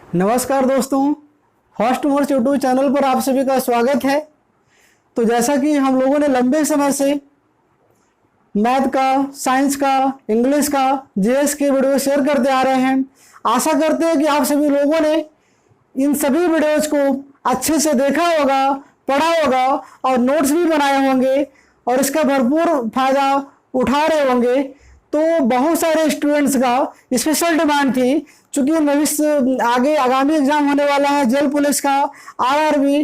नमस्कार दोस्तों, host Morse YouTube channel पर आप सभी का स्वागत है। तो जैसा कि हम लोगों ने लंबे समय से मैथ का, साइंस का, इंग्लिश का, जीएस के वीडियो शेयर करते आ रहे हैं। आशा करते हैं कि आप सभी लोगों ने इन सभी वीडियोज को अच्छे से देखा होगा, पढ़ा होगा और नोट्स भी बनाए होंगे और इसका भरपूर फायदा उठा रहे होंगे। तो बहुत सारे स्टूडेंट्स का स्पेशल डिमांड थी, चूंकि भविष्य आगे आगामी एग्जाम होने वाला है, जेल पुलिस का, आरआरबी,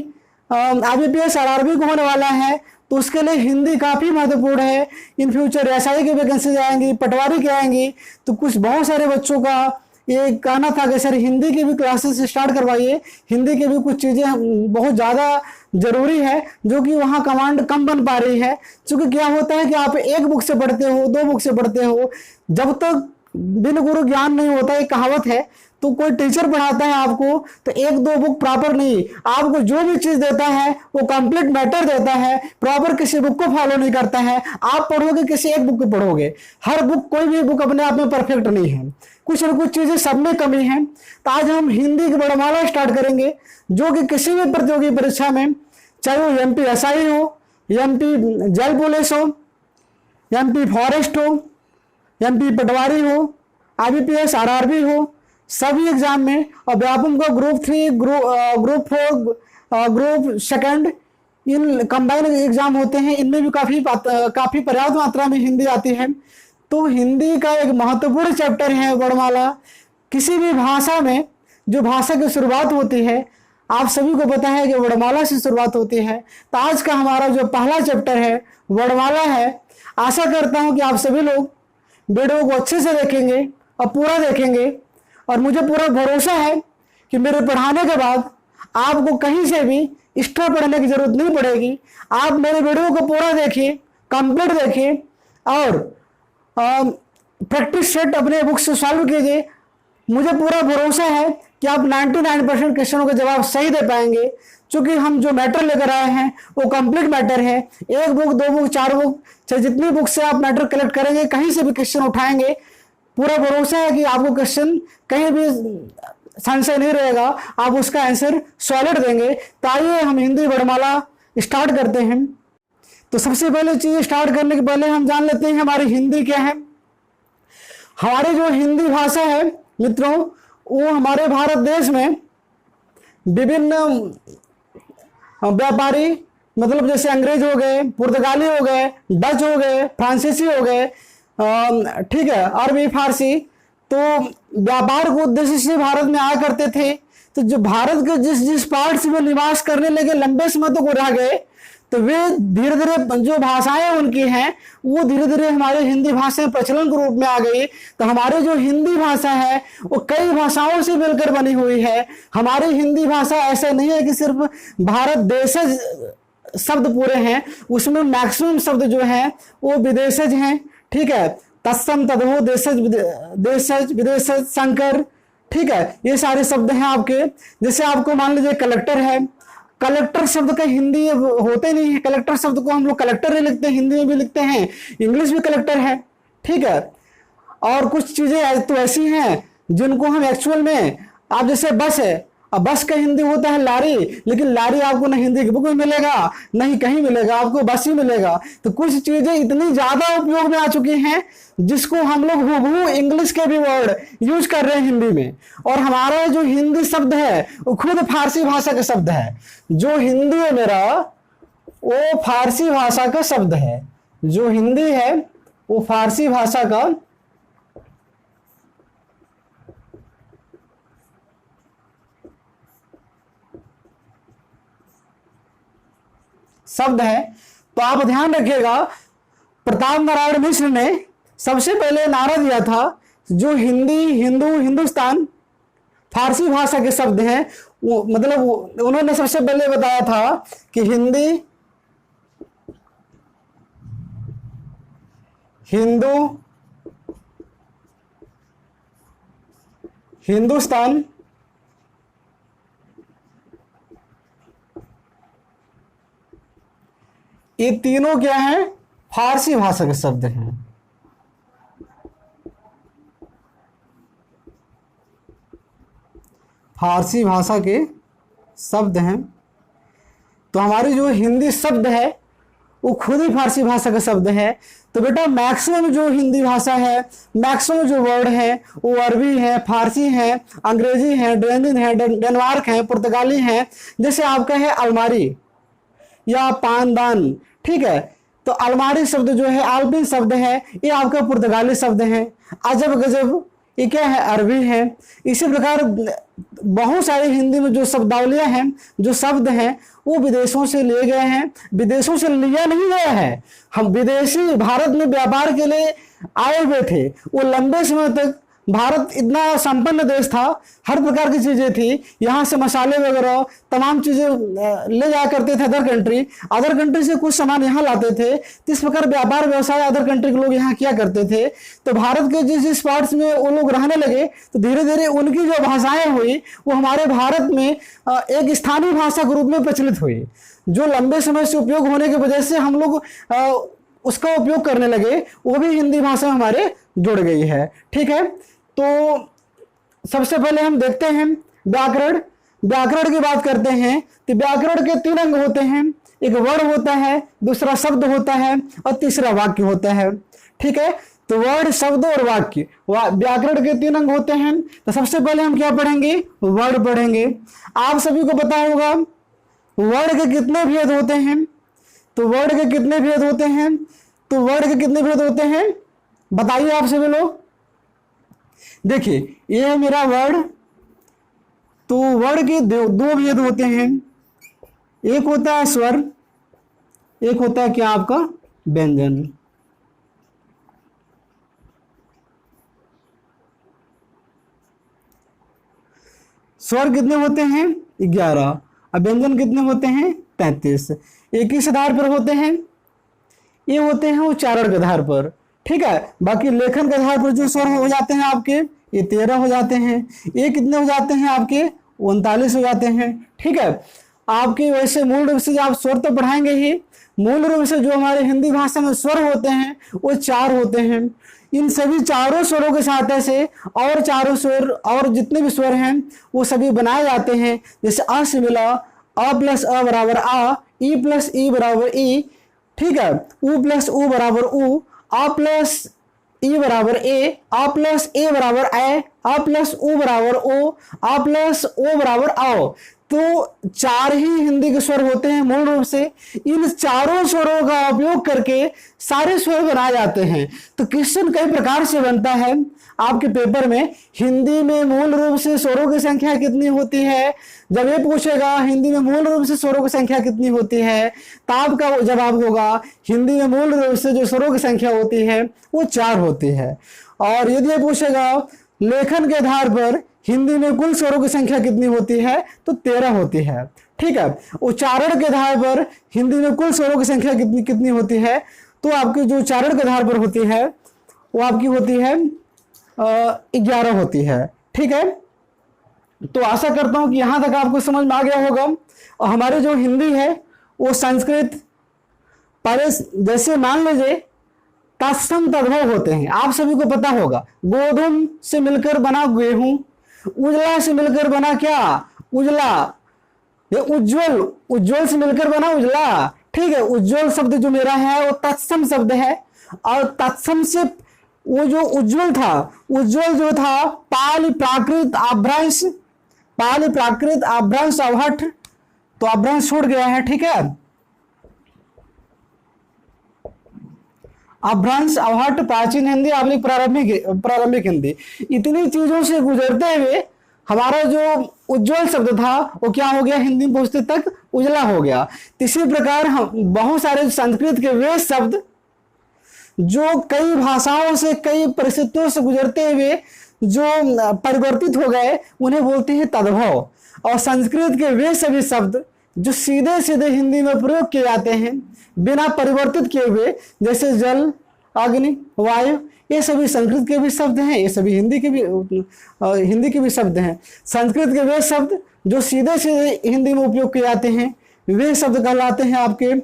आईबीपीएस आरआरबी को होने वाला है, तो उसके लिए हिंदी काफ़ी महत्वपूर्ण है। इन फ्यूचर एसआई की वैकेंसी आएंगी, पटवारी की आएंगी, तो कुछ बहुत सारे बच्चों का ये कहना था कि सर हिंदी की भी क्लासेस स्टार्ट करवाइए, हिंदी की भी कुछ चीज़ें बहुत ज़्यादा ज़रूरी है जो कि वहाँ कमांड कम बन पा रही है। क्योंकि क्या होता है कि आप एक बुक से पढ़ते हो, दो बुक से पढ़ते हो, जब तक बिन गुरु ज्ञान नहीं होता, एक कहावत है। तो कोई टीचर पढ़ाता है आपको तो एक दो बुक प्रॉपर नहीं, आपको जो भी चीज देता है वो कंप्लीट मैटर देता है, प्रॉपर किसी बुक को फॉलो नहीं करता है। आप पढ़ोगे किसी एक बुक को पढ़ोगे, हर बुक, कोई भी बुक अपने आप में परफेक्ट नहीं है, कुछ न कुछ चीजें सब में कमी है। तो आज हम हिंदी की वर्णमाला स्टार्ट करेंगे जो कि किसी भी प्रतियोगी परीक्षा में, चाहे वो एमपी एसआई हो, एमपी जेल पुलिस हो, एमपी फॉरेस्ट हो, एमपी पटवारी हो, आईबीपीएस आरआरबी हो, सभी एग्जाम में, और व्यापम को group 3, group 4, group second, in combined exam होते हैं, इनमें भी काफ़ी पर्याप्त मात्रा में हिंदी आती है। तो हिंदी का एक महत्वपूर्ण चैप्टर है वर्णमाला। किसी भी भाषा में जो भाषा की शुरुआत होती है, आप सभी को पता है कि वर्णमाला से शुरुआत होती है। तो आज का हमारा जो पहला चैप्टर है वर्णमाला है। आशा करता हूँ कि आप सभी लोग वीडियो को अच्छे से देखेंगे और पूरा देखेंगे, और मुझे पूरा भरोसा है कि मेरे पढ़ाने के बाद आपको कहीं से भी एक्स्ट्रा पढ़ने की जरूरत नहीं पड़ेगी। आप मेरे वीडियो को पूरा देखिए, कंप्लीट देखिए और प्रैक्टिस सेट अपने बुक से सॉल्व कीजिए। मुझे पूरा भरोसा है कि आप 99% क्वेश्चनों के जवाब सही दे पाएंगे, क्योंकि हम जो मैटर लेकर आए हैं वो कंप्लीट मैटर है। एक बुक, दो बुक, चार बुक, चाहे जितनी बुक से आप मैटर कलेक्ट करेंगे, कहीं से भी क्वेश्चन उठाएंगे, पूरा भरोसा है कि आपको क्वेश्चन कहीं भी संशय नहीं रहेगा, आप उसका आंसर सॉलिड देंगे। तो आइए हम हिंदी वर्णमाला स्टार्ट करते हैं। तो सबसे पहले चीज स्टार्ट करने के पहले हम जान लेते हैं हमारी हिंदी क्या है। हमारी जो हिंदी भाषा है मित्रों, वो हमारे भारत देश में विभिन्न व्यापारी, मतलब जैसे अंग्रेज हो गए, पुर्तगाली हो गए, डच हो गए, फ्रांसीसी हो गए, ठीक है, अरबी, फारसी, तो व्यापार के उद्देश्य से भारत में आया करते थे। तो जो भारत के जिस जिस पार्ट में निवास करने लगे, लंबे समय तक रह गए, तो वे धीरे धीरे जो भाषाएं उनकी हैं वो धीरे धीरे हमारे हिंदी भाषा में प्रचलन के रूप में आ गई। तो हमारी जो हिंदी भाषा है वो कई भाषाओं से मिलकर बनी हुई है। हमारी हिंदी भाषा ऐसा नहीं है कि सिर्फ भारत देशज शब्द पूरे हैं, उसमें मैक्सिमम शब्द जो हैं वो विदेशज हैं। ठीक है, तत्सम, तद्भव, देशज, देशज, विदेशज, संकर, ठीक है, ये सारे शब्द हैं आपके। जैसे आपको मान लीजिए कलेक्टर है, कलेक्टर शब्द का हिंदी होते नहीं है, कलेक्टर शब्द को हम लोग कलेक्टर ही लिखते हैं, हिंदी में भी लिखते हैं, इंग्लिश भी कलेक्टर है। ठीक है, और कुछ चीजें तो ऐसी हैं जिनको हम एक्चुअल में, आप जैसे बस है, अब बस का हिंदी होता है लारी, लेकिन लारी आपको ना हिंदी की बुक में मिलेगा, नहीं कहीं मिलेगा, आपको बस ही मिलेगा। तो कुछ चीजें इतनी ज्यादा उपयोग में आ चुकी हैं जिसको हम लोग हूबहू इंग्लिश के भी वर्ड यूज कर रहे हैं हिंदी में। और हमारा जो हिंदी शब्द है वो खुद फारसी भाषा का शब्द है। जो हिंदी है मेरा वो फारसी भाषा का शब्द है, जो हिंदी है वो फारसी भाषा का शब्द है। तो आप ध्यान रखिएगा, प्रताप नारायण मिश्र ने सबसे पहले नारा दिया था, जो हिंदी, हिंदू, हिंदुस्तान फारसी भाषा के शब्द हैं, वो मतलब उन्होंने सबसे पहले बताया था कि हिंदी, हिंदू, हिंदुस्तान, ये तीनों क्या हैं, फारसी भाषा के शब्द हैं। फारसी भाषा के शब्द हैं। तो हमारी जो हिंदी शब्द है वो खुद ही फारसी भाषा का शब्द है। तो बेटा मैक्सिमम जो हिंदी भाषा है, मैक्सिमम जो वर्ड है वो अरबी है, फारसी है, अंग्रेजी है, ड्रेनिन है, डेनमार्क है, पुर्तगाली है। जैसे आपका है अलमारी या पानदान, ठीक है। तो अलमारी शब्द जो है आल्पिन शब्द है, ये आपका पुर्तगाली शब्द है। अजब गजब ये क्या है, अरबी है। इसी प्रकार बहुत सारे हिंदी में जो शब्दावलियां हैं, जो शब्द हैं, वो विदेशों से लिए गए हैं। विदेशों से लिया नहीं गया है, हम विदेशी भारत में व्यापार के लिए आए हुए थे। वो लंबे समय तक भारत इतना संपन्न देश था, हर प्रकार की चीजें थी, यहाँ से मसाले वगैरह तमाम चीजें ले जाया करते थे अदर कंट्री से कुछ सामान यहाँ लाते थे। तो इस प्रकार व्यापार व्यवसाय अदर कंट्री के लोग यहाँ किया करते थे। तो भारत के जिस जिस पार्ट्स में वो लोग रहने लगे, तो धीरे धीरे उनकी जो भाषाएं हुई वो हमारे भारत में एक स्थानीय भाषा के रूप में प्रचलित हुई, जो लंबे समय से उपयोग होने की वजह से हम लोग उसका उपयोग करने लगे। वो भी हिंदी भाषा में हमारे जुड़ गई है, ठीक है। तो सबसे पहले हम देखते हैं व्याकरण। व्याकरण की बात करते हैं तो व्याकरण के 3 अंग होते हैं। एक वर्ड होता है, दूसरा शब्द होता है और तीसरा वाक्य होता है, ठीक है। तो वर्ड, शब्द और वाक्य, व्याकरण के 3 अंग होते हैं। तो सबसे पहले हम क्या पढ़ेंगे, वर्ड पढ़ेंगे। आप सभी को पता होगा वर्ड के कितने भेद होते हैं। तो वर्ड के कितने भेद होते हैं, तो वर्ड के कितने भेद होते हैं बताइए आप सभी लोग। देखिए ये है मेरा वर्ड। तो वर्ड के 2 भेद होते हैं, एक होता है स्वर, एक होता है क्या आपका व्यंजन। स्वर कितने होते हैं 11, और व्यंजन कितने होते हैं 33। एक किस आधार पर होते हैं, ये होते हैं उच्चारण के आधार पर, ठीक है। बाकी लेखन के आधार पर जो स्वर हो जाते हैं आपके, ये 13 हो जाते हैं। ये कितने हो जाते हैं आपके 39 हो जाते हैं, ठीक है। आपके वैसे मूल रूप से आप स्वर तो पढ़ाएंगे ही, मूल रूप से जो हमारे हिंदी भाषा में स्वर होते हैं वो 4 होते हैं। इन सभी चारों स्वरों के सहायता से और चारों स्वर और जितने भी स्वर हैं वो सभी बनाए जाते हैं। जैसे अ से मिला अ प्लस अ बराबर आ, ई प्लस ई बराबर ई, ठीक है। उ प्लस उ बराबर उ, आ प्लस ई बराबर ए, आ प्लस ए बराबर ए, आ प्लस उ बराबर ओ, आ प्लस ओ बराबर आओ। तो 4 ही हिंदी के स्वर होते हैं मूल रूप से। इन चारों स्वरों का उपयोग करके सारे स्वर बनाए जाते हैं। तो क्वेश्चन कई प्रकार से बनता है आपके पेपर में। हिंदी में मूल रूप से स्वरों की संख्या कितनी होती है, जब ये पूछेगा हिंदी में मूल रूप से स्वरों की संख्या कितनी होती है, तो आपका जवाब होगा हिंदी में मूल रूप से जो स्वरों की संख्या होती है वो 4 होती है। और यदि ये पूछेगा लेखन के आधार पर हिंदी में कुल स्वरों की संख्या कितनी होती है, तो 13 होती है, ठीक है। उच्चारण के आधार पर हिंदी में कुल स्वरों की संख्या कितनी होती है, तो आपकी जो उच्चारण के आधार पर होती है वो आपकी होती है 11 होती है, ठीक है। तो आशा करता हूं कि यहां तक आपको समझ में आ गया होगा। और हमारी जो हिंदी है वो संस्कृत, पहले जैसे मान लीजिए तत्सम तद्भव होते हैं, आप सभी को पता होगा। गोधूम से मिलकर बना गेहूं, उजला से मिलकर बना क्या उजला, ये उज्जवल, उज्जवल से मिलकर बना उजला, ठीक है। उज्जवल शब्द जो मेरा है वो तत्सम शब्द है। और तत्सम से वो जो उज्जवल था, उज्जवल जो था पाल प्राकृत आभ्रंश, पाल प्राकृत आभ्रंश अवहट, तो अभ्रंश छूट गया है, ठीक है। अभ्रंश अवहट प्राचीन हिंदी आधुनिक प्रारंभिक हिंदी, इतनी चीजों से गुजरते हुए हमारा जो उज्जवल शब्द था वो क्या हो गया, हिंदी में पहुंचते तक उजला हो गया। इसी प्रकार हम बहुत सारे संस्कृत के वे शब्द जो कई भाषाओं से, कई परिस्थितियों से गुजरते हुए जो परिवर्तित हो गए, उन्हें बोलते हैं तद्भव। और संस्कृत के वे सभी शब्द जो सीधे सीधे हिंदी में प्रयोग किए जाते हैं बिना परिवर्तित किए हुए, जैसे जल, अग्नि, वायु, ये सभी संस्कृत के भी शब्द हैं, ये सभी हिंदी के भी शब्द हैं। संस्कृत के वे शब्द जो सीधे सीधे हिंदी में उपयोग किए जाते हैं वे शब्द कहलाते हैं आपके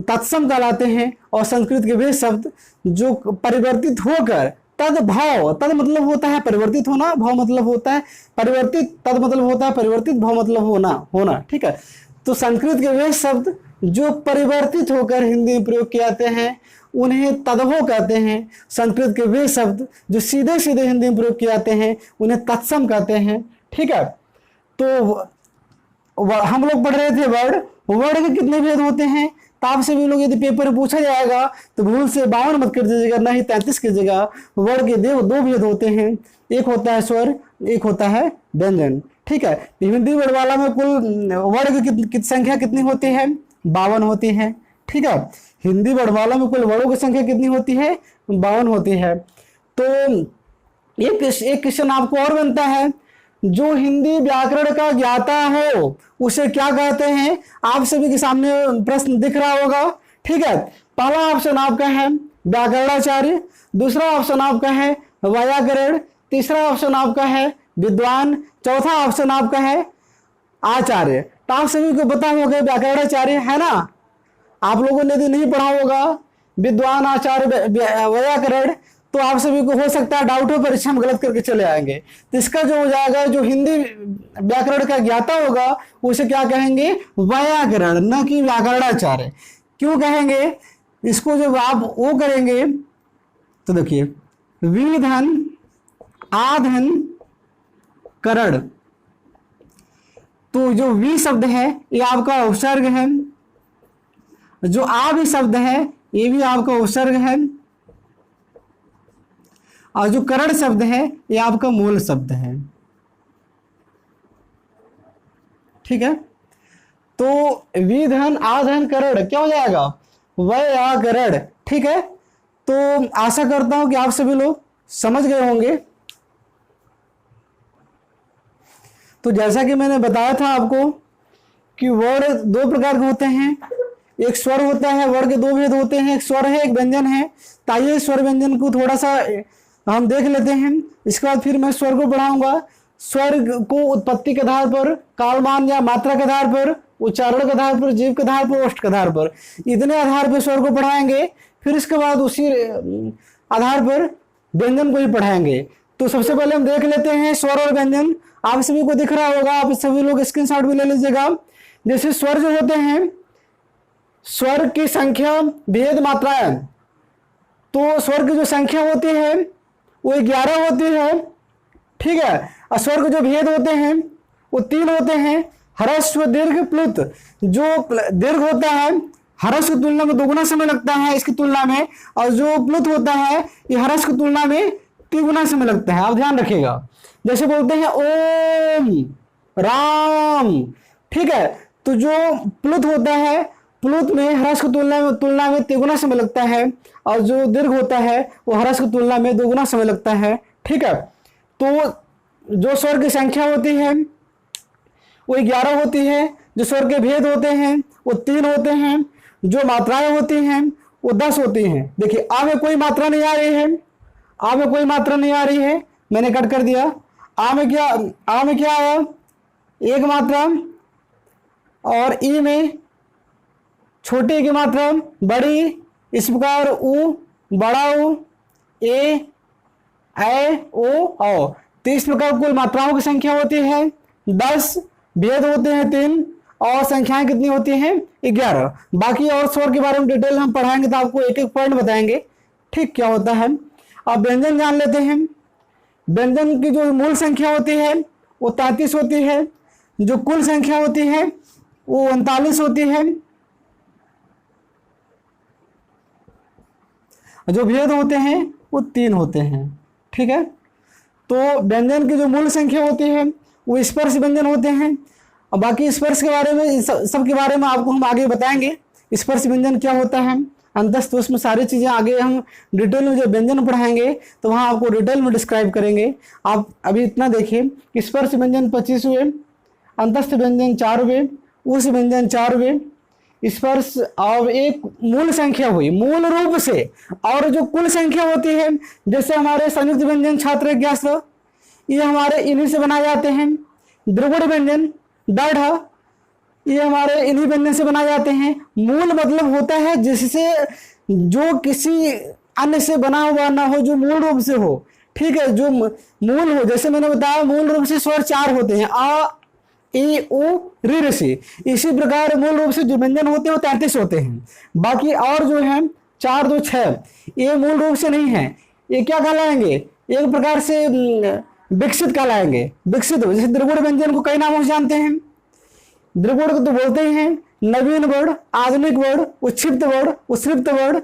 तत्सम कहलाते हैं। और संस्कृत के वे शब्द जो परिवर्तित होकर तद्भाव, तद मतलब होता है परिवर्तित होना, भाव मतलब होता है परिवर्तित, तद मतलब होता है परिवर्तित, भाव मतलब होना। ठीक है, तो संस्कृत के वे शब्द जो परिवर्तित होकर हिंदी में प्रयोग किए जाते हैं उन्हें तद्भव कहते हैं। संस्कृत के वे शब्द जो सीधे सीधे हिंदी में प्रयोग किए जाते हैं उन्हें तत्सम कहते हैं। ठीक है, तो हम लोग पढ़ रहे थे वर्ड के कितने भेद होते हैं। तो आपसे भी लोग यदि पेपर में पूछा जाएगा तो भूल से 52 मत कर दीजिएगा, ना ही 33 कीजिएगा। वर्ड के दो भेद होते हैं, एक होता है स्वर, एक होता है व्यंजन। ठीक है, हिंदी वर्णमाला में कुल वर्ड की संख्या कितनी होती है? 52 होती है। ठीक है, हिंदी वर्णमाला में कुल वर्णों की संख्या कितनी होती है? 52 होती है। तो एक क्वेश्चन आपको और बनता है, जो हिंदी व्याकरण का ज्ञाता हो उसे क्या कहते हैं? आप सभी के सामने प्रश्न दिख रहा होगा। ठीक है, पहला ऑप्शन आपका है व्याकरणाचार्य, दूसरा ऑप्शन आपका है वैयाकरण, तीसरा ऑप्शन आपका है विद्वान, चौथा ऑप्शन आपका है आचार्य। तो आप सभी को पता होगा व्याकरणाचार्य है ना। आप लोगों ने यदि नहीं पढ़ा होगा विद्वान, आचार्य, वैयाकरण, तो आप सभी को हो सकता है डाउट हो, परीक्षा में गलत करके चले आएंगे। तो इसका जो हो जाएगा, जो हिंदी व्याकरण का ज्ञाता होगा उसे क्या कहेंगे? वैयाकरण, न कि व्याकरणाचार्य। क्यों कहेंगे इसको? जब आप वो करेंगे तो देखिए, विधन आधन करण, तो जो वी शब्द है ये आपका उपसर्ग है, जो आ भी शब्द है ये भी आपका उपसर्ग है, और जो करण शब्द है ये आपका मूल शब्द है। ठीक है, तो विधन आधन करण क्या हो जाएगा? वैयाकरण। ठीक है, तो आशा करता हूं कि आप सभी लोग समझ गए होंगे। तो जैसा कि मैंने बताया था आपको कि वर्ड दो प्रकार के होते हैं, एक स्वर होता है, वर्ड के दो भेद होते हैं, एक स्वर है एक व्यंजन है। तो आइए स्वर व्यंजन को थोड़ा सा हम देख लेते हैं, इसके बाद फिर मैं स्वर को पढ़ाऊंगा। स्वर को उत्पत्ति के आधार पर, कालमान या मात्रा के आधार पर, उच्चारण के आधार पर, जीव के आधार पर, ओष्ठ के आधार पर, इतने आधार पर स्वर को पढ़ाएंगे। फिर इसके बाद उसी आधार पर व्यंजन को ही पढ़ाएंगे। तो सबसे पहले हम देख लेते हैं स्वर और व्यंजन। आप सभी को दिख रहा होगा, आप सभी लोग स्क्रीनशॉट भी ले लीजिएगा। जैसे स्वर जो होते हैं, स्वर की संख्या भेद मात्राएं, तो स्वर की जो संख्या होती है वो 11 होती है। ठीक है, और स्वर के जो भेद होते हैं वो 3 होते हैं, ह्रस्व दीर्घ प्लुत। जो दीर्घ होता है ह्रस्व की तुलना में दोगुना समय लगता है इसकी तुलना में, और जो प्लुत होता है ये ह्रस्व की तुलना में 3 गुना समय लगता है। आप ध्यान रखिएगा, जैसे बोलते हैं ओम राम। ठीक है, तो जो प्लुत होता है, प्लुत में ह्रस्व की तुलना में 3 गुना समय लगता है, और जो दीर्घ होता है वो ह्रस्व की तुलना में 2 गुना समय लगता है। ठीक है, तो जो स्वर की संख्या होती है वो 11 होती है, जो स्वर के भेद होते हैं वो 3 होते हैं, जो मात्राएं होती हैं वो 10 होती हैं। देखिए आ में कोई मात्रा नहीं आ रही है, आ में कोई मात्रा नहीं आ रही है, मैंने कट कर दिया। आ में क्या आया? एक मात्रा, और ई में छोटी की मात्रा बड़ी, इस प्रकार उ बड़ा उ, ए ओ औ। तो इस प्रकार कुल मात्राओं की संख्या होती है 10, भेद होते हैं 3, और संख्याएं कितनी होती हैं? 11। बाकी और स्वर के बारे में डिटेल हम पढ़ाएंगे तो आपको एक एक पॉइंट बताएंगे ठीक क्या होता है। अब व्यंजन जान लेते हैं। व्यंजन की जो मूल संख्या होती है वो 33 होती है, जो कुल संख्या होती है वो 39 होती है, जो भेद होते हैं वो 3 होते हैं। ठीक है, तो व्यंजन की जो मूल संख्या होती है वो स्पर्श व्यंजन होते हैं, और बाकी स्पर्श के बारे में, सब के बारे में आपको हम आगे बताएंगे। स्पर्श व्यंजन क्या होता है अंतस्थ, उसमें सारी चीज़ें आगे हम डिटेल में जब व्यंजन पढ़ाएंगे तो वहाँ आपको डिटेल में डिस्क्राइब करेंगे। आप अभी इतना देखिए, स्पर्श व्यंजन 25 हुए, अंतस्थ व्यंजन 4 हुए, उस व्यंजन 4 हुए, स्पर्श और एक मूल संख्या हुई मूल रूप से। और जो कुल संख्या होती है, जैसे हमारे संयुक्त व्यंजन छात्र ज्ञास्त्र, ये हमारे इन्हीं से बनाए जाते हैं। द्विगुण व्यंजन दृढ़, ये हमारे इन्हीं व्यंजन से बनाए जाते हैं। मूल मतलब होता है जिससे जो किसी अन्य से बना हुआ ना हो, जो मूल रूप से हो। ठीक है, जो मूल हो, जैसे मैंने बताया मूल रूप से स्वर 4 होते हैं, आ ई उ री ऋषि। इसी प्रकार मूल रूप से जो व्यंजन होते हैं वो 33 होते हैं। बाकी और जो है 4 2 6 ये मूल रूप से नहीं है, ये क्या कहलाएंगे, एक प्रकार से विकसित कहलाएंगे। विकसित हो, जैसे द्रगुड़ व्यंजन को कई नामों से जानते हैं। द्रगुड़ को तो बोलते ही हैं नवीन वर्ण, आधुनिक वर्ण, उच्छिप्त वर्ण, उत्सृप्त वर्ण।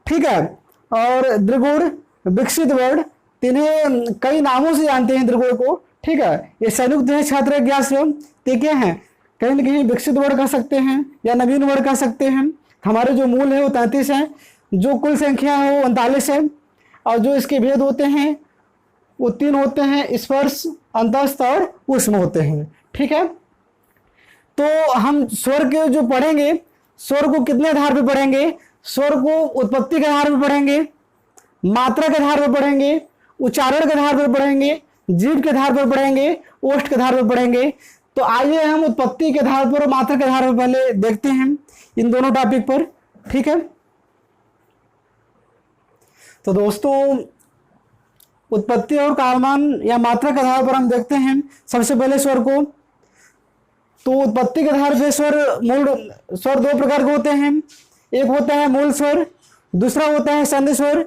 ठीक है, और द्रगुड़, विकसित वर्ण, इन्हें कई नामों से जानते हैं द्रगुड़ को। ठीक है, ये संयुक्त है छात्र ज्ञास एवं ते क्या है, कहीं न कहीं विकसित वर्ण कह सकते हैं या नवीन वर्ण कह सकते हैं। हमारे जो मूल है वो 33 है, जो कुल संख्या है वो 39 है, और जो इसके भेद होते हैं वो 3 होते हैं, स्पर्श, अंतस्थ और ऊष्म होते हैं। ठीक है, तो हम स्वर के जो पढ़ेंगे, स्वर को कितने आधार पर पढ़ेंगे, स्वर को उत्पत्ति के आधार पर पढ़ेंगे, मात्रा के आधार पर पढ़ेंगे, उच्चारण के आधार पर पढ़ेंगे, जीव के आधार पर पढ़ेंगे, ओष्ठ के आधार पर पढ़ेंगे। तो आइए हम उत्पत्ति के आधार पर और मात्रा के आधार पर पहले देखते हैं इन दोनों टॉपिक पर। ठीक है, तो दोस्तों उत्पत्ति और कालमान या मात्रा के आधार पर हम देखते हैं सबसे पहले स्वर को। तो उत्पत्ति के आधार पर स्वर 2 प्रकार के होते हैं, एक होता है मूल स्वर, दूसरा होता है संधि स्वर।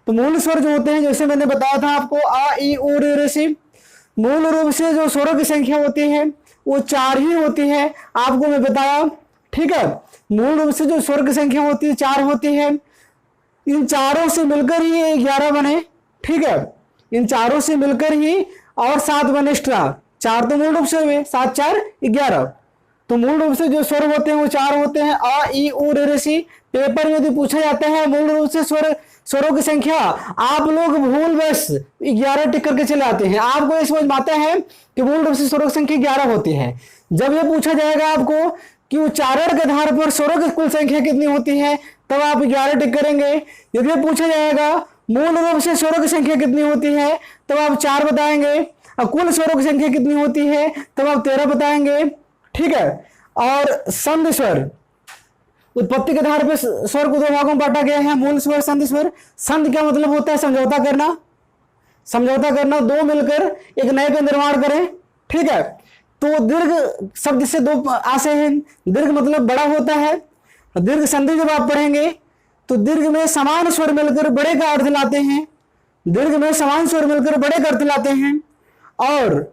तो मूल स्वर जो होते हैं, जैसे मैंने बताया था आपको, आ ई उ री ऋषि, मूल रूप से जो स्वरों की संख्या होती है वो 4 ही होती है, आपको मैं बताया। ठीक है, मूल रूप से जो स्वर की संख्या होती है 4 होती है, इन चारों से मिलकर ही 11 बने। ठीक है, इन चारों से मिलकर ही और 7 बने एक्स्ट्रा, 4 तो मूल रूप से हुए, 7 4 11। तो मूल रूप से जो स्वर होते हैं वो 4 होते हैं, आ ई उ री ऋषि। पेपर में यदि पूछा जाता है मूल रूप से स्वरों की संख्या, आप लोग भूल बस 11 टिक करके चले आते हैं। आपको ये समझ में आता है कि मूल रूप से स्वरों की संख्या 11 होती है। जब ये पूछा जाएगा आपको कि उच्चारण के आधार पर स्वरों की कुल संख्या कितनी होती है, तब आप 11 टिक करेंगे। यदि पूछा जाएगा मूल रूप से स्वरों की संख्या कितनी होती है, तब आप 4 बताएंगे, और कुल स्वरों की संख्या कितनी होती है तब आप 13 बताएंगे। ठीक है, और संधि स्वर, उत्पत्ति के आधार पर स्वर को 2 भागों में बांटा गया है, मूल स्वर, संधि स्वर। संधि क्या मतलब होता है, समझौता करना, समझौता करना, 2 मिलकर एक नए का निर्माण करें। ठीक है, तो दीर्घ शब्द से 2 आशय हैं, दीर्घ मतलब बड़ा होता है। दीर्घ संधि जब आप पढ़ेंगे तो दीर्घ में समान स्वर मिलकर बड़े का अर्थ लाते हैं, दीर्घ में समान स्वर मिलकर बड़े का अर्थ लाते हैं। और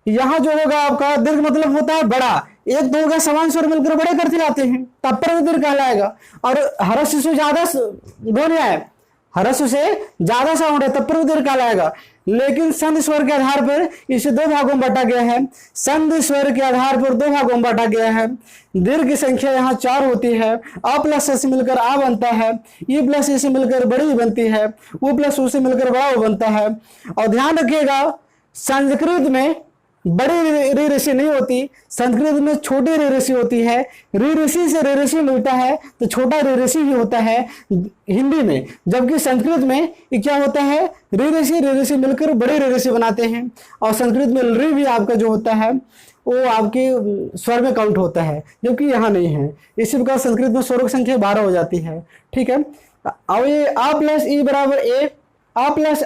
यहां जो होगा आपका दीर्घ मतलब होता है बड़ा, एक दो का समान स्वर मिलकर बड़े का अर्थ लाते हैं, तब पर दीर्घ कहलाएगा। और ह्रस्व से ज्यादा ध्वनि आए, ह्रस्व से ज्यादा साउंड है, तब पर दीर्घ कहलाएगा। लेकिन संधि स्वर के आधार पर इसे 2 भागों में बांटा गया है, संधि स्वर के आधार पर 2 भागों में बांटा गया है। दीर्घ की संख्या यहाँ 4 होती है, अ प्लस से मिलकर आ बनता है, ई प्लस ए से मिलकर बड़ी बनती है, उ प्लस उ से मिलकर बड़ा बनता है। और ध्यान रखिएगा संस्कृत में बड़ी री ऋषि नहीं होती, संस्कृत में छोटी री ऋषि होती है। री ऋषि से री ऋषि मिलता है तो छोटा री ऋषि ही होता है हिंदी में, जबकि संस्कृत में क्या होता है, री ऋषि मिलकर बड़े री ऋषि बनाते हैं। और संस्कृत में री भी आपका जो होता है वो आपके स्वर में काउंट होता है, जबकि यहाँ नहीं है। इसी प्रकार संस्कृत में स्वरों की संख्या 12 हो जाती है। ठीक है, अब ये आ प्लस ई बराबर ए, आ प्लस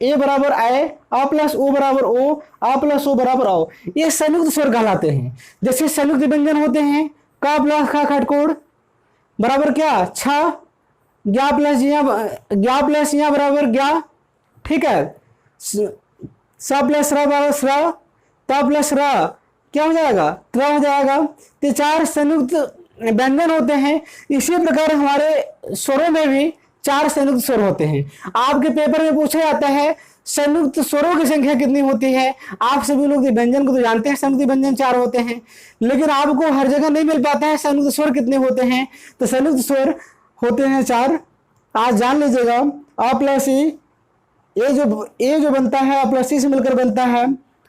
ए बराबर आए, आ प्लस ओ बराबर ओ, आ प्लस ओ बराबर आओ, ये संयुक्त स्वर कहलाते हैं। जैसे संयुक्त व्यंजन होते हैं, का प्लस खा खटकोड़ बराबर क्या छा, ग्या प्लस या बराबर ग्या। ठीक है, सा प्लस रा बराबर स्रा, ता प्लस रा क्या हो जाएगा, त्रा हो जाएगा। तो 4 संयुक्त व्यंजन होते हैं। इसी प्रकार हमारे स्वरों में भी 4 संयुक्त स्वर होते हैं। आपके पेपर में पूछा जाता है संयुक्त स्वरों की संख्या कितनी होती है। आप सभी लोग व्यंजन को तो जानते हैं, संयुक्त व्यंजन 4 होते हैं, लेकिन आपको हर जगह नहीं मिल पाता है संयुक्त स्वर कितने होते हैं। तो संयुक्त स्वर होते हैं 4, आज जान लीजिएगा। आ प्लस ई, ए जो बनता है आ प्लस सी से मिलकर बनता है,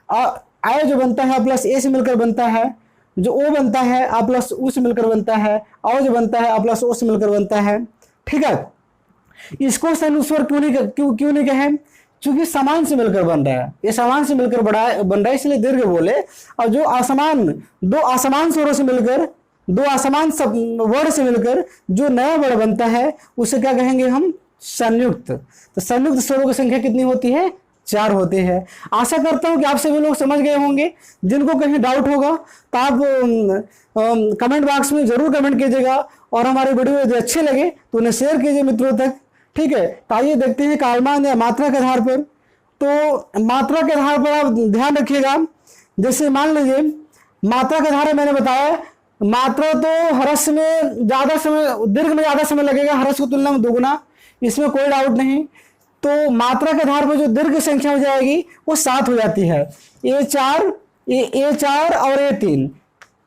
आ जो बनता है आ प्लस ए से मिलकर बनता है, जो ओ बनता है आ प्लस उ से मिलकर बनता है, औ जो बनता है आ प्लस ओ से मिलकर बनता है। ठीक है, इसको संयुक्त स्वर क्यों नहीं कहे, क्योंकि समान से मिलकर बन रहा है, ये समान से मिलकर बन रहा है, इसलिए दीर्घ बोले। और जो दो असमान स्वरों से मिलकर दो आसमान वर्ड से मिलकर जो नया वर्ड बनता है उसे क्या कहेंगे हम? संयुक्त। तो संयुक्त स्वरों की संख्या कितनी होती है? 4 होते हैं। आशा करता हूं कि आप सभी लोग समझ गए होंगे। जिनको कहीं डाउट होगा तो आप कमेंट बॉक्स में जरूर कमेंट कीजिएगा, और हमारे वीडियो यदि अच्छे लगे तो उन्हें शेयर कीजिए मित्रों तक। ठीक है, तो आइए देखते हैं कालमान या मात्रा के आधार पर। तो मात्रा के आधार पर आप ध्यान रखिएगा। जैसे मान लीजिए मात्रा के आधार पर मैंने बताया, मात्रा तो हरस में ज्यादा समय, दीर्घ में ज्यादा समय लगेगा, हरस की तुलना में दोगुना, इसमें कोई डाउट नहीं। तो मात्रा के आधार पर जो दीर्घ संख्या हो जाएगी वो 7 हो जाती है। A4 और A3।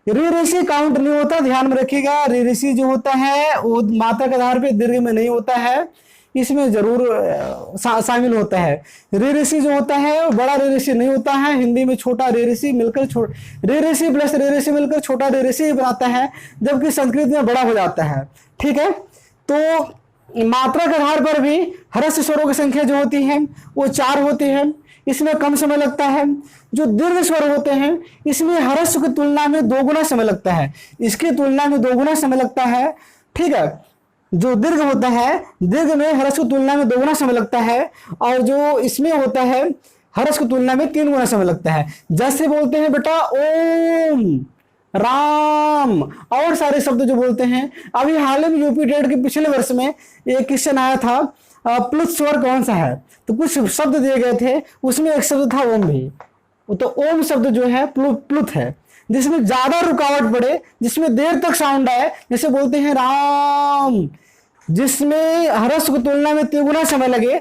ऋषि काउंट नहीं होता, ध्यान में रखिएगा। ऋषि जो होता है वो मात्रा के आधार पर दीर्घ में नहीं होता है, इसमें जरूर शामिल होता है। ऋषि जो होता है वो बड़ा ऋषि नहीं होता है, हिंदी में छोटा ऋषि मिलकर ऋषि प्लस ऋषि मिलकर छोटा ऋषि बनाता है, जबकि संस्कृत में बड़ा हो जाता है। ठीक है, तो मात्रा के आधार पर भी ह्रस्व स्वरों की संख्या जो होती है वो 4 होती है, इसमें कम समय लगता है। जो दीर्घ स्वर होते हैं इसमें ह्रस्व की तुलना में 2 गुना समय लगता है, इसकी तुलना में 2 गुना समय लगता है। ठीक है, जो दीर्घ होता है, दीर्घ में ह्रस्व की तुलना में 2 गुना समय लगता है, और जो इसमें होता है ह्रस्व की तुलना में 3 गुना समय लगता है। जैसे बोलते हैं बेटा ओम, राम और सारे शब्द जो बोलते हैं। अभी हाल ही में यूपी टेट के पिछले वर्ष में एक क्वेश्चन आया था, प्लुत स्वर कौन सा है, तो कुछ शब्द दिए गए थे, उसमें एक शब्द था ओम भी। तो ओम शब्द जो है प्लुत है, जिसमें ज्यादा रुकावट पड़े, जिसमें देर तक साउंड आए, जैसे बोलते हैं राम, जिसमें ह्रस्व की तुलना में 3 गुना समय लगे,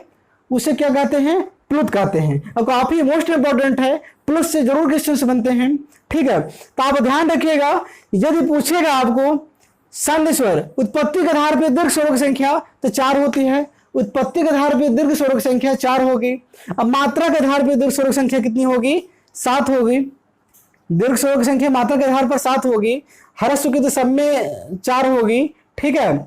उसे क्या कहते हैं? प्लुत कहते हैं। और काफी मोस्ट इंपॉर्टेंट है, प्लुत से जरूर क्वेश्चन बनते हैं। ठीक है, तो आप ध्यान रखिएगा, यदि पूछेगा आपको संधि स्वर उत्पत्ति के आधार पर दीर्घ स्वरों की संख्या तो 4 होती है, उत्पत्ति के आधार पर दीर्घ स्वरों की संख्या 4 होगी। अब मात्रा के आधार पर दीर्घ स्वरों की संख्या कितनी होगी? 7 होगी। दीर्घ स्वरों की संख्या मात्रा के आधार पर 7 होगी, ह्रस्व की तो सब में 4 होगी। ठीक है,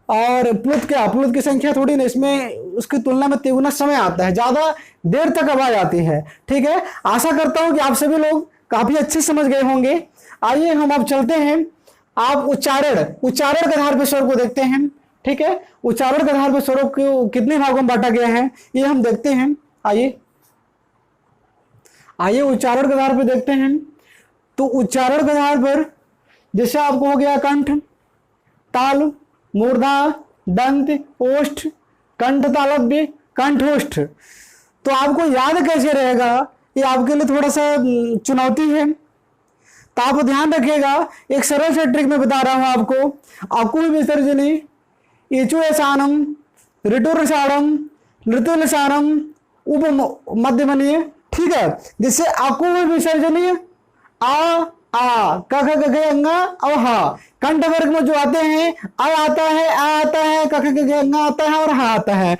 और प्लुत की संख्या थोड़ी ना, इसमें उसकी तुलना में 3 गुना समय आता है, ज्यादा देर तक आवाज आती है। ठीक है, आशा करता हूं कि आप सभी लोग काफी अच्छे समझ गए होंगे। आइए हम अब चलते हैं, आप उच्चारण के आधार पर स्वर को देखते हैं। ठीक है, उच्चारण के आधार पर स्वरों को कितने भागों में बांटा गया है ये हम देखते हैं। आइए उच्चारण के आधार पर देखते हैं। तो उच्चारण के आधार पर जैसे आपको हो गया कंठ, ताल, मूर्धा, दंत, ओष्ठ, कंठ तालव्य, कंठोष्ठ। तो आपको याद कैसे रहेगा, ये आपके लिए थोड़ा सा चुनौती है। तो आप ध्यान रखिएगा, एक सरल से ट्रिक में बता रहा हूं आपको विसर्जनी, इचुएसानम, ऋटुरसाणम, ऋतुलसानम, उप मध्यमनीय। ठीक है, जैसे आपको विसर्जनीय आ क ख ग घ अंगा और हा, कंठ वर्ग में जो आते हैं आ आता है, क ख ग घ अंगा आता है और हा आता है।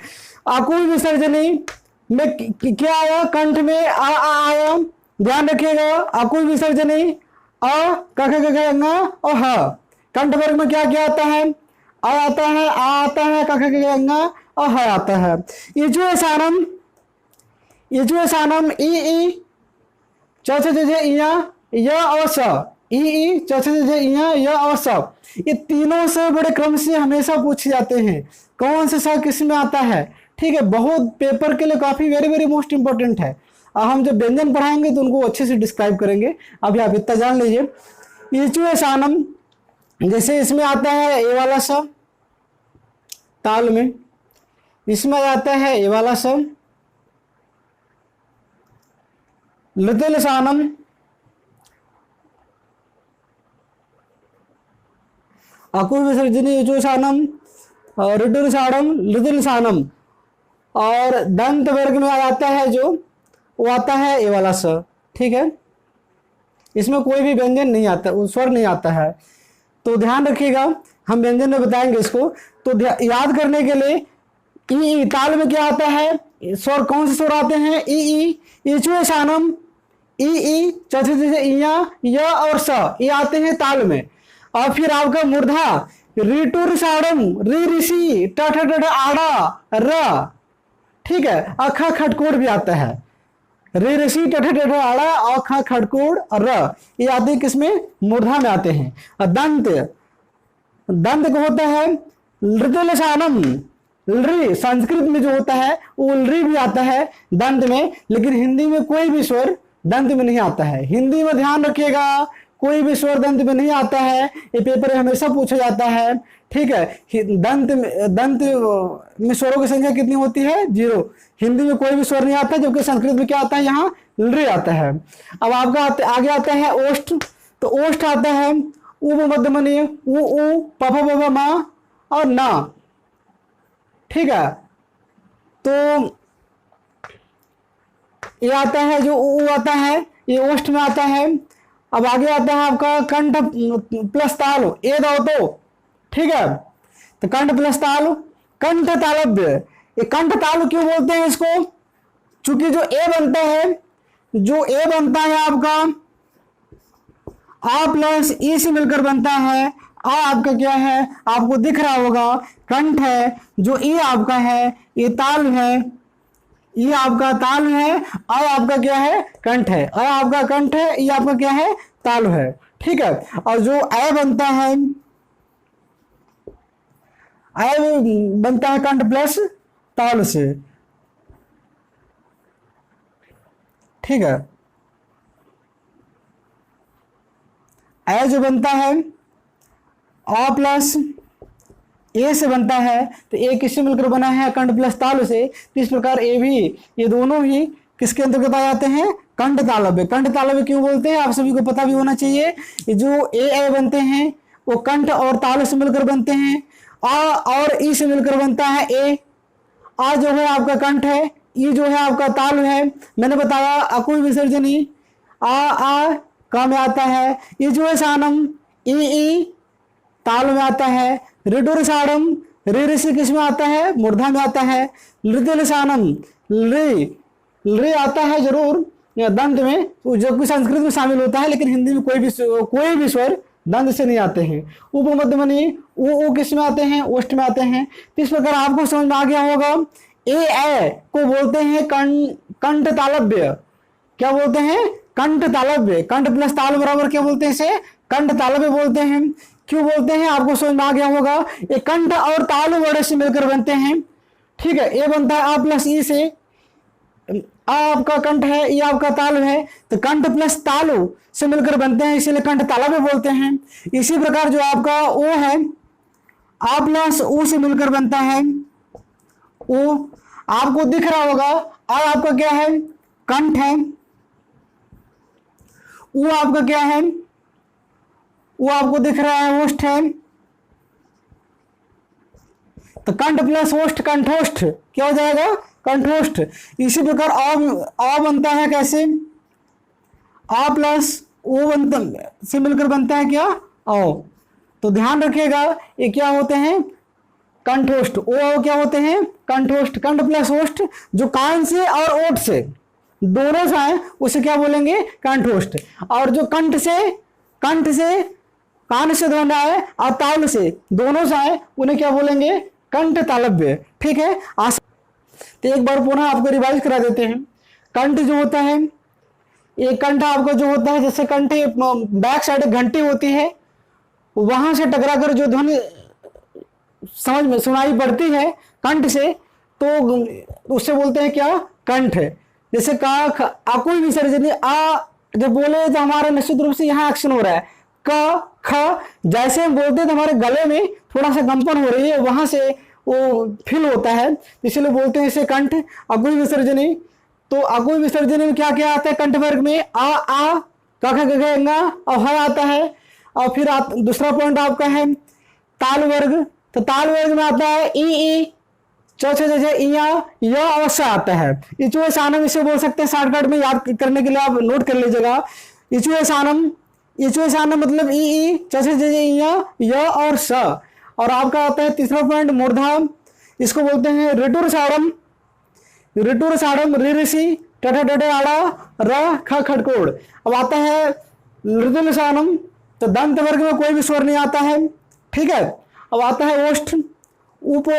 आपको विसर्जनी में क्या आया? कंठ में आ आया, ध्यान रखिएगा। आपको विसर्जनी अ क ख ग घ अंगा और हा, कंठ वर्ग में क्या क्या आता है? आ आता है, क ख ग घ अंगा और हा आता है। इजुएसानम ई चौथे जैसे इया य और स, ई चौथे जैसे इया य और स, ये तीनों से बड़े क्रम से हमेशा पूछे जाते हैं, कौन से सा किस में आता है। ठीक है, बहुत पेपर के लिए काफी वेरी मोस्ट इंपॉर्टेंट है। हम जब व्यंजन पढ़ाएंगे तो उनको अच्छे से डिस्क्राइब करेंगे, अभी आप इतना जान लीजिए। इचुएसानम जैसे इसमें आता है ए वाला स ताल में, इसमें आता है ए वाला स। लृतुलसानम अकुर विसर्जनी इचुएसानम, ऋटुलसानम, लृतुलसानम, और दंत वर्ग में आता है जो वो आता है ए वाला स। ठीक है, इसमें कोई भी व्यंजन नहीं आता, स्वर नहीं आता है। तो ध्यान रखिएगा, हम व्यंजन में बताएंगे इसको। तो याद करने के लिए ई ताल में क्या आता है, स्वर कौन से स्वर आते हैं? ई इचुएसानम, ई चौथे जैसे इया य और स, ये आते हैं ताल में। और फिर आपका मूर्धा ऋटुरसाणम, ऋषि ट आड़ा र। ठीक है, अखा खटकोट भी आता है। रे ऋषि टठ टठ आड़ा और ख खड़कोड़ और र, ये आते हैं किसमें, मूर्धा में आते हैं। और दंत, दंत को होता है लृदलसानम, लृ संस्कृत में जो होता है वो लृ भी आता है दंत में, लेकिन हिंदी में कोई भी स्वर दंत में नहीं आता है। हिंदी में ध्यान रखिएगा, कोई भी स्वर दंत में नहीं आता है, ये पेपर में हमेशा पूछा जाता है, ठीक है। दंत में स्वरों की संख्या कितनी होती है, 0। हिंदी में कोई भी स्वर नहीं आता, जबकि संस्कृत में क्या आता है, यहाँ लृ आता है। अब आपका आगे आता है ओष्ठ, तो ओष्ठ आता है उ मध्यमनी, उ प फ ब मा और ना, ठीक है। तो ये आता है जो उ आता है, ये ओष्ठ में आता है। अब आगे आता है आपका कंठ प्लस तालु, ए दो तो, ठीक है। तो कंठ प्लस तालु, कंठ तालव्य। ये कंठ तालु क्यों बोलते हैं इसको, चूंकि जो ए बनता है, जो ए बनता है आपका आ प्लस ई से मिलकर बनता है। आ आपका क्या है, आपको दिख रहा होगा कंठ है, जो ई आपका है ये ताल है, ये आपका ताल है, आ आपका क्या है, कंठ है। आ आपका कंठ है, ये आपका क्या है, ताल है, ठीक है। और जो ए बनता है, ए बनता है कंठ प्लस ताल से, ठीक है। ए जो बनता है आ प्लस ए से बनता है, तो ए किससे मिलकर बना है, कंठ प्लस तालु से। तो इस प्रकार ए भी, ये दोनों ही किसके अंतर्गत आ जाते हैं, कंठ तालव्य। कंठ तालव्य क्यों बोलते हैं, आप सभी को पता भी होना चाहिए। ये जो ए बनते हैं वो कंठ और तालु से मिलकर बनते हैं। आ और ई से मिलकर बनता है ए। आ जो है आपका कंठ है, ई जो है आपका तालु है। मैंने बताया अकुई विसर्जनी, आ का में आता है। ये जो है सानम, ई ताल में आता है। ऋडुरसाणम, ऋषि किस में आता है, मूर्धा में आता है। लृदलसानम, लृ आता है जरूर दंत में, जो कि संस्कृत में शामिल होता है, लेकिन हिंदी में कोई भी स्वर दंत से नहीं आते हैं। उपमध्यमनी, उ किस में आते हैं, ओष्ठ में आते हैं। तो इस प्रकार आपको समझ में आ गया होगा। ए को बोलते हैं कंठ तालव्य। क्या बोलते हैं, कंठ तालव्य। कंठ प्लस ताल बराबर क्या बोलते हैं, इसे कंठ तालव्य बोलते हैं। क्यों बोलते हैं, आपको समझ में आ गया होगा। ये कंठ और तालु वर्ड से मिलकर बनते हैं, ठीक है। ये बनता है आ प्लस ई से, आ आपका कंठ है, ये आपका तालु है, तो कंठ प्लस तालु से मिलकर बनते हैं, इसीलिए कंठ तालव्य बोलते हैं। इसी प्रकार जो आपका ओ है, आ प्लस ऊ से मिलकर बनता है ओ। आपको दिख रहा होगा आ आपका क्या है, कंठ है, ऊ आपका क्या है, वो आपको दिख रहा है ओष्ठ है। तो कंठ प्लस ओष्ठ कंठोष्ठ क्या हो जाएगा, कंठोष्ठ। इसी प्रकार आ बनता है कैसे, आ प्लस ओ बनता से मिलकर बनता है क्या, आओ। तो ध्यान रखिएगा ये क्या होते हैं, कंठोष्ठ। ओ क्या होते हैं, कंठोष्ठ। कंठ प्लस ओष्ठ, जो कान से और ओठ से दोनों से आए उसे क्या बोलेंगे, कंठोष्ठ। और जो कंठ से कान से बना है और ताल से दोनों से आए उन्हें क्या बोलेंगे, कंठ तालव्य, ठीक है। तो एक बार पुनः आपको रिवाइज करा देते हैं। कंठ जो होता है, ये कंठ आपका जो होता है, जैसे कंठ बैक साइड घंटी होती है, वहां से टकराकर जो ध्वनि समझ में सुनाई पड़ती है कंठ से, तो उससे बोलते हैं क्या, कंठ। जैसे का कोई विसर्जन, आ जब बोले तो हमारा निश्चित रूप से यहाँ एक्शन हो रहा है। क ख जैसे हम बोलते हैं तो हमारे गले में थोड़ा सा कंपन हो रही है, वहां से वो फील होता है, इसलिए बोलते हैं इसे कंठ। अगुई विसर्जनी, तो अगुई विसर्जनी में क्या क्या आता है कंठ वर्ग में, आ क ख ग घ और ह आता है। और फिर दूसरा पॉइंट आपका है ताल वर्ग, तो ताल वर्ग में आता है ई चौथे जैसे यह अवश्य आता है। इचुए सानम इसे बोल सकते हैं, शॉर्टकट में याद करने के लिए आप नोट कर लीजिएगा। इचुए सानम मतलब ई चौथे जैसे य और स। और आपका आता है तीसरा पॉइंट मूर्धा, इसको बोलते हैं ऋटुर साड़म ऋषि टठ टठ आड़ा र ख खड़कोड़। अब आता है लृदुल सानम, तो दंत वर्ग में कोई भी स्वर नहीं आता है, ठीक है। अब आता है ओष्ठ, उप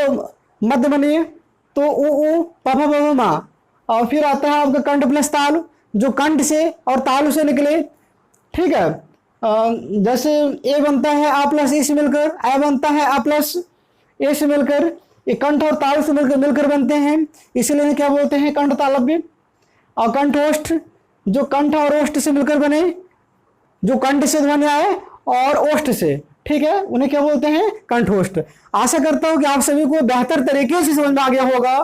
मध्यमनीय, तो उ प फ ब मा और फिर आता है आपका कंठ प्लस तालु, जो कंठ से और तालु से निकले, ठीक है। जैसे ए बनता है आ प्लस ए से मिलकर, ए बनता है आ प्लस ए से मिलकर, ये कंठ और तालु से मिलकर बनते हैं, इसीलिए क्या बोलते हैं कंठ तालव्य। और कंठोष्ठ, जो कंठ और ओष्ठ से मिलकर बने, जो कंठ से ध्वनि आए और ओष्ठ से, ठीक है, उन्हें क्या बोलते हैं कंठोष्ठ। आशा करता हूं कि आप सभी को बेहतर तरीके से समझ में आ गया होगा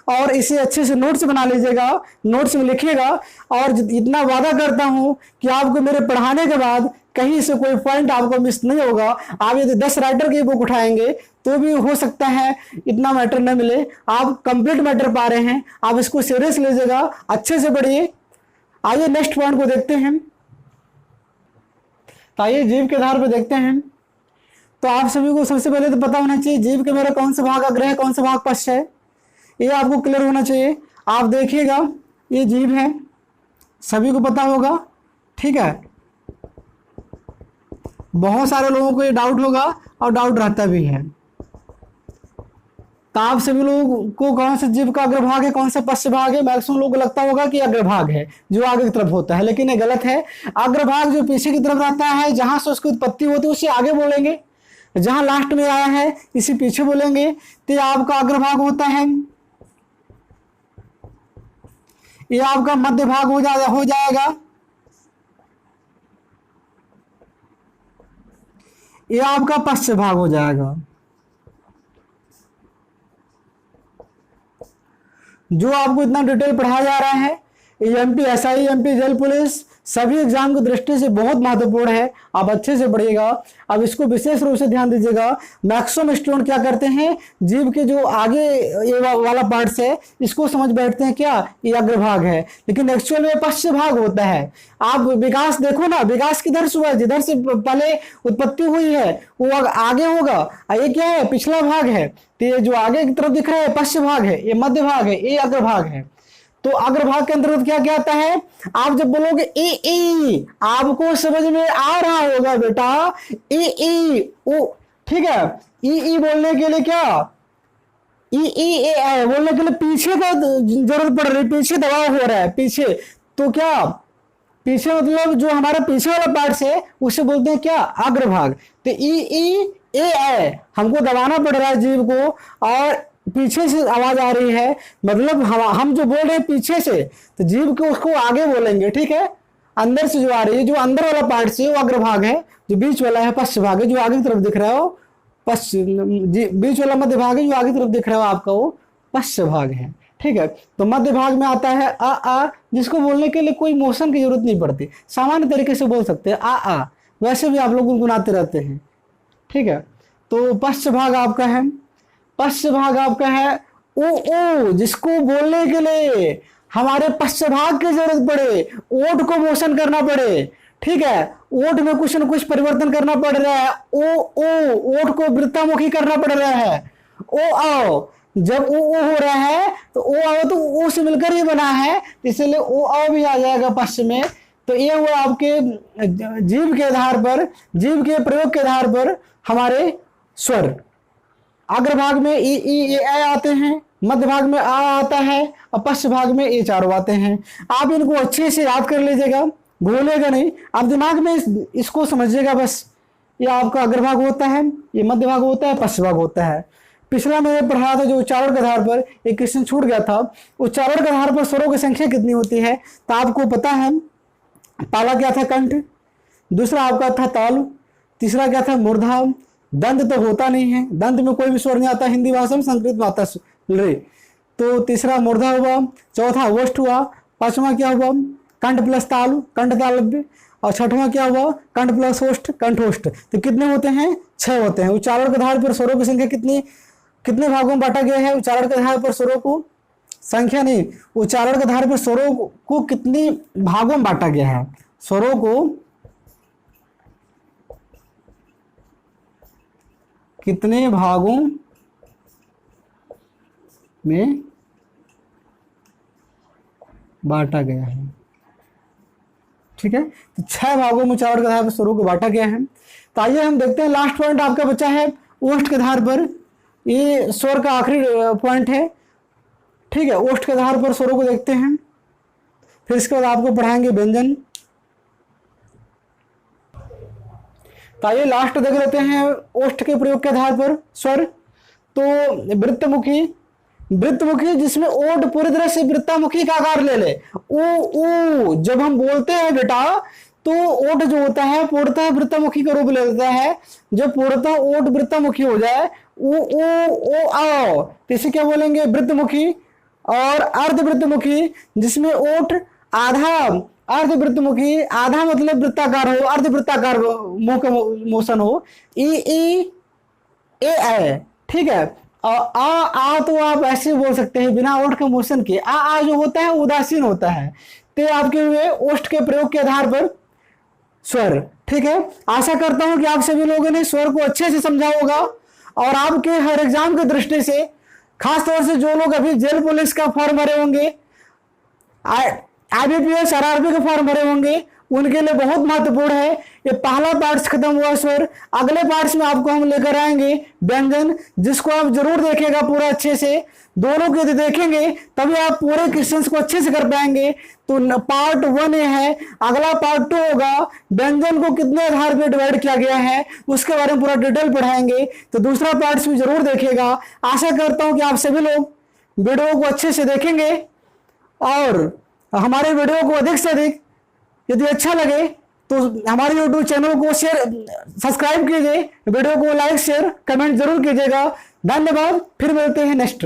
और इसे अच्छे से नोट्स बना लीजिएगा, नोट्स में लिखिएगा। और इतना वादा करता हूं कि आपको मेरे पढ़ाने के बाद कहीं से कोई पॉइंट आपको मिस नहीं होगा। आप यदि 10 राइटर की बुक उठाएंगे तो भी हो सकता है इतना मैटर न मिले। आप कंप्लीट मैटर पा रहे हैं, आप इसको सीरियस लीजिएगा, अच्छे से पढ़िए। आइए नेक्स्ट पॉइंट को देखते हैं। तो आइए जीव के आधार पर देखते हैं। तो आप सभी को सबसे पहले तो पता होना चाहिए जीव के मेरा कौन सा भाग अग्र है, कौन सा भाग पश्च है, ये आपको क्लियर होना चाहिए। आप देखिएगा ये जीव है, सभी को पता होगा, ठीक है। बहुत सारे लोगों को ये डाउट होगा और डाउट रहता भी है। तो आप सभी लोगों को कौन सा जीव का अग्रभाग है, कौन सा पश्च भाग है, मैक्सिमम लोगों को लगता होगा कि अग्रभाग है जो आगे की तरफ होता है, लेकिन ये गलत है। अग्रभाग जो पीछे की तरफ रहता है, जहां से उसकी उत्पत्ति होती है उसे आगे बोलेंगे, जहां लास्ट में आया है इसी पीछे बोलेंगे। तो ये आपका अग्रभाग होता है, ये आपका मध्य भाग हो जाएगा, ये आपका पश्च भाग हो जाएगा। जो आपको इतना डिटेल पढ़ाया जा रहा है, MP SI, MP jail police सभी एग्जाम की दृष्टि से बहुत महत्वपूर्ण है। आप अच्छे से पढ़िएगा, अब इसको विशेष रूप से ध्यान दीजिएगा। मैक्सिमम स्टूडेंट क्या करते हैं, जीव के जो आगे ये वाला पार्ट है इसको समझ बैठते हैं क्या ये अग्रभाग है, लेकिन एक्चुअल में पश्च भाग होता है। आप विकास देखो ना, विकास किधर से हुआ, जिधर से पहले उत्पत्ति हुई है वो आगे होगा, ये क्या है पिछला भाग है। तो ये जो आगे की तरफ दिख रहा है पश्च भाग है, ये मध्य भाग है, ये अग्रभाग है। तो अग्रभाग के अंतर्गत क्या क्या आता है, आप जब बोलोगे ए, आपको समझ में आ रहा होगा बेटा, ए ओ, ठीक है। ई बोलने के लिए क्या, ई बोलने के लिए पीछे का जरूरत पड़ रही है, पीछे दबाव हो रहा है पीछे। तो क्या पीछे मतलब जो हमारा पीछे वाला पार्ट है उसे बोलते हैं क्या अग्रभाग। तो ई हमको दबाना पड़ रहा है जीव को और पीछे से आवाज आ रही है, मतलब हम जो बोल रहे हैं पीछे से, तो जीव को उसको आगे बोलेंगे, ठीक है। अंदर से जो आ रही है, जो अंदर वाला पार्ट से वो अग्रभाग है, जो बीच वाला है पश्च भाग है, जो आगे की तरफ दिख रहा है वो बीच वाला मध्य भाग है, जो आगे की तरफ दिख रहा है आपका वो पश्च भाग है, ठीक है। तो मध्य भाग में आता है आ, जिसको बोलने के लिए कोई मोशन की जरूरत नहीं पड़ती, सामान्य तरीके से बोल सकते हैं आ, वैसे भी आप लोग गुनगुनाते रहते हैं, ठीक है। तो पश्च भाग आपका है, पश्च भाग आपका है ओ, जिसको बोलने के लिए हमारे पश्च भाग की जरूरत पड़े, ओठ को मोशन करना पड़े, ठीक है। ओठ में कुछ न कुछ परिवर्तन करना पड़ रहा है, ओ ओठ को वृत्तामुखी करना पड़ रहा है, ओ आओ। जब ओ हो रहा है तो ओ आओ, तो ओ से मिलकर ही बना है, इसलिए ओ आओ भी आ जाएगा पश्च में। तो ये हुआ आपके जीव के आधार पर, जीव के प्रयोग के आधार पर हमारे स्वर। अग्रभाग में ई आते हैं, मध्य भाग में आ आता है और पश्च भाग में ये चारों आते हैं। आप इनको अच्छे से याद कर लीजिएगा, भूलेगा नहीं, आप दिमाग में इसको समझिएगा बस। ये आपका अग्रभाग होता है, ये मध्य भाग होता है, पश्च भाग होता है। पिछला मैंने पढ़ा था जो उच्चारण के आधार पर एक क्वेश्चन छूट गया था, उच्चारण के आधार पर स्वरों की संख्या कितनी होती है, तो आपको पता है। पहला क्या था कंठ, दूसरा आपका था ताल, तीसरा क्या था मूर्धा, दंत तो होता नहीं है, दंत में कोई भी स्वर नहीं आता हिंदी भाषा में, संस्कृत में आता रे। तो तीसरा मूर्धा हुआ, चौथा वोष्ठ हुआ, पांचवा क्या हुआ कंठ प्लस तालु, कंठ तालव्य, और छठवां क्या हुआ कंठ प्लस ओष्ठ, कंठोष्ठ। तो कितने होते हैं, 6 होते हैं। उच्चारण के आधार पर स्वरों की संख्या कितने भागों में बांटा गया है, उच्चारण के आधार पर स्वरों को, संख्या नहीं, उच्चारण के आधार पर स्वरों को कितने भागों में बांटा गया है, स्वरों को कितने भागों में बांटा गया है, ठीक है। तो 6 भागों में उच्चारण के आधार पर स्वरों को बांटा गया है। तो आइए हम देखते हैं, लास्ट पॉइंट आपका बचा है ओष्ठ के आधार पर, ये स्वर का आखिरी पॉइंट है। ठीक है, ओष्ठ के आधार पर स्वरों को देखते हैं। फिर इसके बाद आपको पढ़ाएंगे व्यंजन। तो आइए लास्ट देख लेते हैं ओष्ठ के प्रयोग के आधार पर स्वर। तो वृत्तमुखी, वृत्तमुखी जिसमें ओठ पूरी तरह से वृत्तामुखी का आकार ले ले। ऊ जब हम बोलते हैं बेटा तो ओठ जो होता है पूर्णतः वृत्तामुखी का रूप ले लेता है। जब पूर्णतः ओठ वृत्तामुखी हो जाए ओ आओ तो इसे क्या बोलेंगे, वृत्तमुखी। और अर्धवृत्तमुखी जिसमें ओठ आधा, अर्धवृत्तमुखी आधा मतलब वृत्ताकार हो, अर्धवृत्ताकार मुंह का मोशन हो। ई ए, ठीक है। आ तो आप ऐसे बोल सकते हैं बिना ओठ का मोशन के। आ जो होता है उदासीन होता है। तो आपके हुए ओष्ठ के प्रयोग के आधार पर स्वर। ठीक है, आशा करता हूं कि आप सभी लोगों ने स्वर को अच्छे से समझा होगा और आपके हर एग्जाम की दृष्टि से, खासतौर से जो लोग अभी जेल पुलिस का फॉर्म भरे होंगे, IBPS RRB का फॉर्म भरे होंगे, उनके लिए बहुत महत्वपूर्ण है। ये पहला पार्ट्स खत्म हुआ स्वर। अगले पार्ट्स में आपको हम लेकर आएंगे व्यंजन, जिसको आप जरूर देखेगा पूरा अच्छे से। दोनों के देखेंगे तभी आप पूरे क्वेश्चंस को अच्छे से कर पाएंगे। तो पार्ट 1 ये है, अगला पार्ट 2 होगा व्यंजन को कितने आधार पर डिवाइड किया गया है उसके बारे में पूरा डिटेल पढ़ाएंगे। तो दूसरा पार्ट्स भी जरूर देखेगा। आशा करता हूं कि आप सभी लोग वीडियो को अच्छे से देखेंगे और हमारे वीडियो को अधिक से अधिक यदि अच्छा लगे तो हमारे YouTube चैनल को सब्सक्राइब कीजिए, वीडियो को लाइक शेयर कमेंट जरूर कीजिएगा। धन्यवाद, फिर मिलते हैं नेक्स्ट।